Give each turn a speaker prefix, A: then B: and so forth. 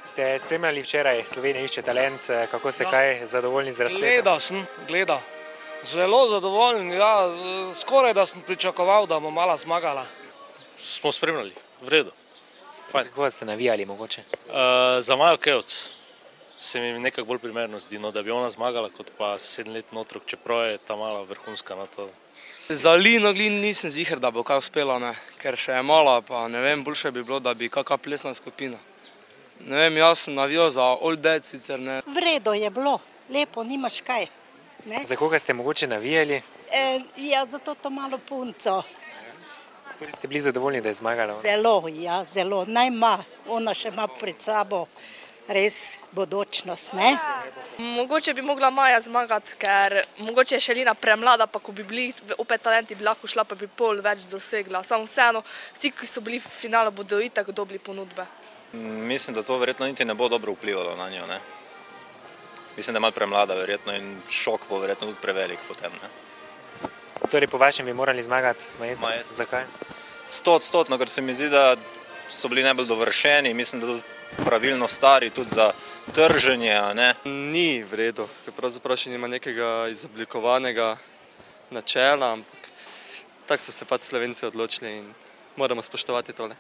A: Ste spremljali včeraj Slovenija išče talent, kako ste kaj zadovoljni z razpletom?
B: Gledal. Zelo zadovoljen, ja, skoraj da sem pričakoval, da bomo malo zmagala.
C: Smo spremljali, v redu.
A: Za koga ste navijali mogoče?
C: Za Majo Kevc se mi nekako bolj primerno zdi, da bi ona zmagala kot pa 7-letni otrok, čeprav je ta mala vrhunska na to.
B: Za Lino Glin nisem ziher, da bo kaj uspela, ker še je mala, pa ne vem, boljše bi bilo, da bi kakšna plesna skupina. Ne vem, jaz sem navijal za Old Dead sicer ne.
D: V redu je bilo, lepo, nimaš kaj.
A: Za koga ste mogoče navijali?
D: Ja, zato to malo punco.
A: Torej ste bili zadovoljni, da je zmagala?
D: Zelo, ja, zelo. Naj ima, ona še ima pred sabo res bodočnost, ne?
E: Mogoče bi mogla Maja zmagati, ker mogoče je še Lina premlada, pa ko bi bili opet talenti, bi lahko šla, pa bi pol več dosegla. Samo vseeno, vsi, ki so bili v finalu, bodo itak dobili ponudbe.
F: Mislim, da to verjetno niti ne bo dobro vplivalo na njo, ne. Mislim, da je malo premlada verjetno in šok bo verjetno tudi prevelik potem, ne.
A: Torej po vašem bi morali zmagati Maestro? Zakaj?
F: 100%, ker se mi zdi, da so bili najbolj dovršeni, mislim, da tudi pravilno stari tudi za trženje, ne.
G: Ni v redu, ker pravzaprav še nima nekega izoblikovanega načela, ampak tako so se pač Slovenci odločili in moramo spoštovati tole.